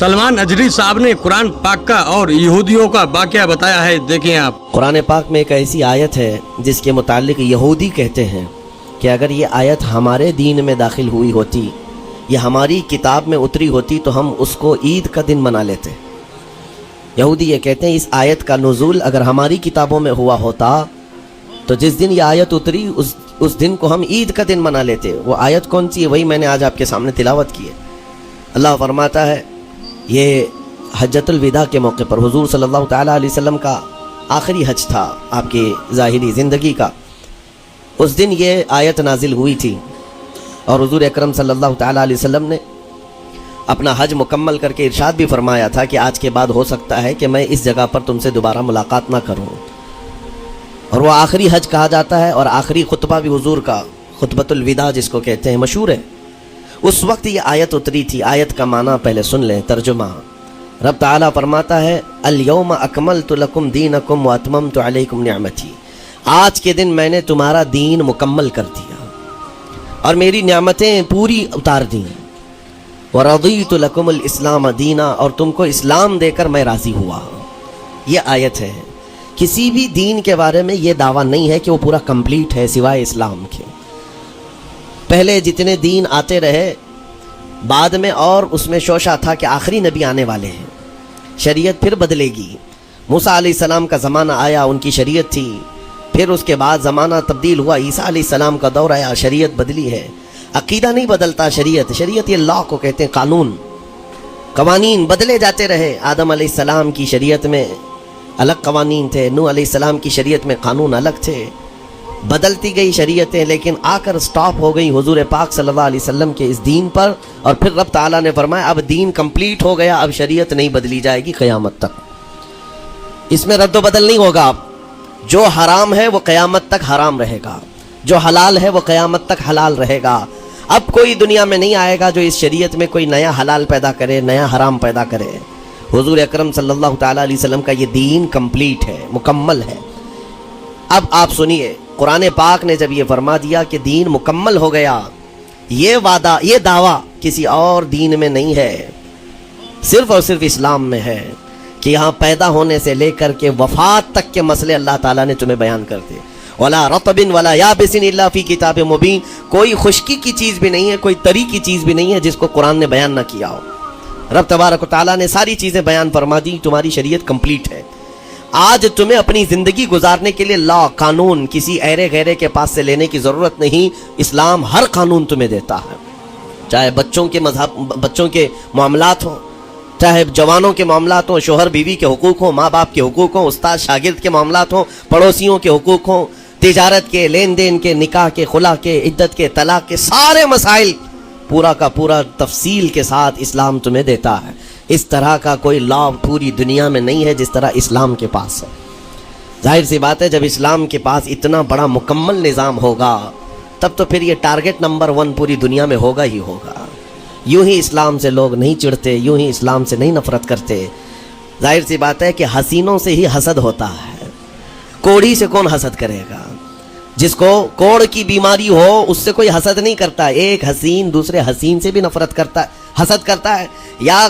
सलमान अजरी साहब ने कुरान पाक का और यहूदियों का वाक़या बताया है, देखें आप। कुरान पाक में एक ऐसी आयत है जिसके मुतालिक यहूदी कहते हैं कि अगर ये आयत हमारे दीन में दाखिल हुई होती या हमारी किताब में उतरी होती तो हम उसको ईद का दिन मना लेते। यहूदी ये कहते हैं इस आयत का नुज़ूल अगर हमारी किताबों में हुआ होता तो जिस दिन ये आयत उतरी उस दिन को हम ईद का दिन मना लेते। वो आयत कौन सी है वही मैंने आज आपके सामने तिलावत की है। अल्लाह फरमाता है, ये हज्जतुल विदा के मौके पर हुजूर सल्लल्लाहु तआला अलैहि वसल्लम का आखिरी हज था आपकी ज़ाहिरी ज़िंदगी का। उस दिन ये आयत नाजिल हुई थी और हुजूर अकरम सल्लल्लाहु तआला अलैहि वसल्लम ने अपना हज मुकम्मल करके इरशाद भी फरमाया था कि आज के बाद हो सकता है कि मैं इस जगह पर तुमसे दोबारा मुलाकात ना करूं। और वो आखिरी हज कहा जाता है और आखिरी खुतबा भी हुजूर का खुतबतुल विदा जिसको कहते हैं मशहूर है। उस वक्त ये आयत उतरी थी। आयत का माना पहले सुन लें, तर्जुमा। रब ताला फरमाता है, अल यौम अकमलतु लकुम दीनकुम व अतममतु अलैकुम निअमती। आज के दिन मैंने तुम्हारा दीन मुकम्मल कर दिया और मेरी नियामतें पूरी उतार दी। व रदीतु लकुमुल इस्लाम दीना, और तुमको इस्लाम देकर मैं राज़ी हुआ। ये आयत है। किसी भी दीन के बारे में ये दावा नहीं है कि वो पूरा कंप्लीट है सिवाय इस्लाम के। पहले जितने दीन आते रहे बाद में और उसमें शोशा था कि आखिरी नबी आने वाले हैं, शरीयत फिर बदलेगी। मूसा अलैहिस्सलाम का ज़माना आया, उनकी शरीयत थी। फिर उसके बाद ज़माना तब्दील हुआ, ईसा अलैहिस्सलाम का दौर आया, शरीयत बदली है। अकीदा नहीं बदलता, शरीयत ये लॉ को कहते हैं, कानून कवानीन बदले जाते रहे। आदम अलैहिस्सलाम की शरीयत में अलग कवानीन थे, नूह अलैहिस्सलाम की शरीयत में कानून अलग थे। बदलती गई शरीयतें, लेकिन आकर स्टॉप हो गई हुजूर पाक सल्लल्लाहु अलैहि वसल्लम के इस दीन पर। और फिर रब ताला ने फरमाया अब दीन कंप्लीट हो गया, अब शरीयत नहीं बदली जाएगी क़यामत तक। इसमें रद्द बदल नहीं होगा। जो हराम है वो क़यामत तक हराम रहेगा, जो हलाल है वो क़यामत तक हलाल रहेगा। अब कोई दुनिया में नहीं आएगा जो इस शरीयत में कोई नया हलाल पैदा करे, नया हराम पैदा करे। हुजूर अकरम सल्लल्लाहु तआला अलैहि वसल्लम का ये दीन कंप्लीट है, मुकम्मल है। अब आप सुनिए, कुरान पाक ने जब ये फरमा दिया कि दीन मुकम्मल हो गया, ये वादा, ये दावा किसी और दीन में नहीं है, सिर्फ और सिर्फ इस्लाम में है कि यहाँ पैदा होने से लेकर के वफात तक के मसले अल्लाह ताला ने तुम्हें बयान कर दिए। वला रतबिन वला याबिसिन इल्ला फी किताब मुबीन। कोई खुश्की की चीज़ भी नहीं है, कोई तरी की चीज़ भी नहीं है जिसको कुरान ने बयान ना किया हो। रब तबारक व तआला ने सारी चीज़ें बयान फरमा दी। तुम्हारी शरीयत कंप्लीट है। आज तुम्हें अपनी ज़िंदगी गुजारने के लिए लॉ, कानून किसी ऐरे गैरे के पास से लेने की ज़रूरत नहीं। इस्लाम हर कानून तुम्हें देता है, चाहे बच्चों के मजहब, बच्चों के मामलात हों, चाहे जवानों के मामलात हों, शोहर बीवी के हुकूक हों, माँ बाप के हुकूक हों, उस्ताद शागिर्द के मामलात हों, पड़ोसियों के हुकूक हों, तिजारत के, लेन देन के, निकाह के, खुला के, इद्दत के, तलाक के, सारे मसाइल पूरा का पूरा तफसील के साथ इस्लाम तुम्हें देता है। इस तरह का कोई लॉ पूरी दुनिया में नहीं है जिस तरह इस्लाम के पास है। जाहिर सी बात है, जब इस्लाम के पास इतना बड़ा मुकम्मल निज़ाम होगा तब तो फिर ये टारगेट नंबर 1 पूरी दुनिया में होगा ही होगा। यूं ही इस्लाम से लोग नहीं चिढ़ते, यूं ही इस्लाम से नहीं नफरत करते। जाहिर सी बात है कि हसीनों से ही हसद होता है, कोढ़ी से कौन हसद करेगा? जिसको कोढ़ की बीमारी हो उससे कोई हसद नहीं करता। एक हसीन दूसरे हसीन से भी नफरत करता है, हसद करता है। या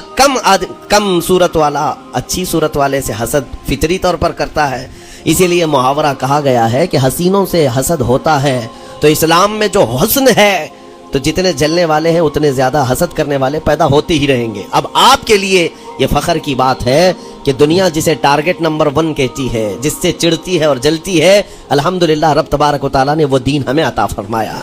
कम सूरत वाला अच्छी सूरत वाले से हसद फितरी तौर पर करता है। इसीलिए मुहावरा कहा गया है कि हसीनों से हसद होता है। तो इस्लाम में जो हुस्न है, तो जितने जलने वाले हैं उतने ज़्यादा हसद करने वाले पैदा होते ही रहेंगे। अब आपके लिए ये फ़ख्र की बात है कि दुनिया जिसे टारगेट नंबर 1 कहती है, जिससे चिढ़ती है और जलती है, अल्हम्दुलिल्लाह रब तबारक व तआला ने वो दीन हमें अता फरमाया।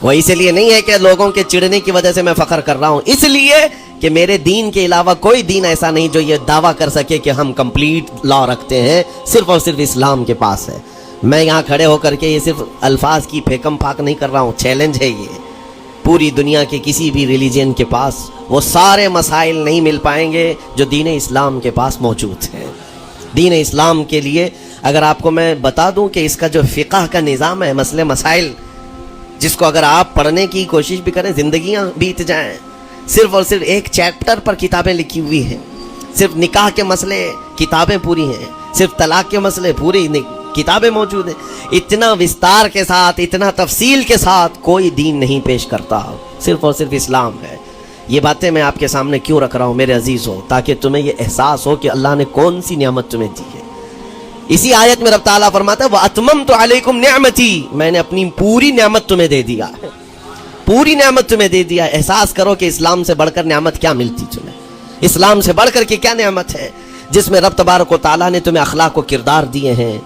वो इसलिए नहीं है कि लोगों के चिढ़ने की वजह से मैं फ़ख्र कर रहा हूँ, इसलिए कि मेरे दीन के अलावा कोई दीन ऐसा नहीं जो ये दावा कर सके कि हम कंप्लीट लॉ रखते हैं। सिर्फ और सिर्फ इस्लाम के पास है। मैं यहाँ खड़े होकर के ये सिर्फ अल्फाज की फेकम फाक नहीं कर रहा हूँ, चैलेंज है ये। पूरी दुनिया के किसी भी रिलीजन के पास वो सारे मसाइल नहीं मिल पाएंगे जो दीन इस्लाम के पास मौजूद हैं। दीन इस्लाम के लिए अगर आपको मैं बता दूं कि इसका जो फ़िक़ह का निज़ाम है, मसले मसाइल, जिसको अगर आप पढ़ने की कोशिश भी करें ज़िंदगियाँ बीत जाएं, सिर्फ और सिर्फ एक चैप्टर पर किताबें लिखी हुई हैं। सिर्फ निकाह के मसले किताबें पूरी हैं, सिर्फ तलाक के मसले पूरी किताबें मौजूद हैं। इतना विस्तार के साथ, इतना तफसील के साथ कोई दीन नहीं पेश करता, सिर्फ और सिर्फ इस्लाम है। یہ باتیں میں آپ کے سامنے کیوں رکھ رہا ہوں میرے عزیزوں؟ تاکہ تمہیں یہ احساس ہو کہ اللہ نے کون سی نعمت تمہیں دی ہے۔ اسی آیت میں رب تعالیٰ فرماتا ہے وَأَتْمَمْتُ عَلَيْكُمْ نِعْمَتِي، میں نے اپنی پوری نعمت تمہیں دے دیا، پوری نعمت تمہیں دے دیا۔ احساس کرو کہ اسلام سے بڑھ کر نعمت کیا ملتی تمہیں، اسلام سے بڑھ کر کے کیا نعمت ہے جس میں رب تبارک و تعالیٰ نے تمہیں اخلاق و کردار دیے ہیں،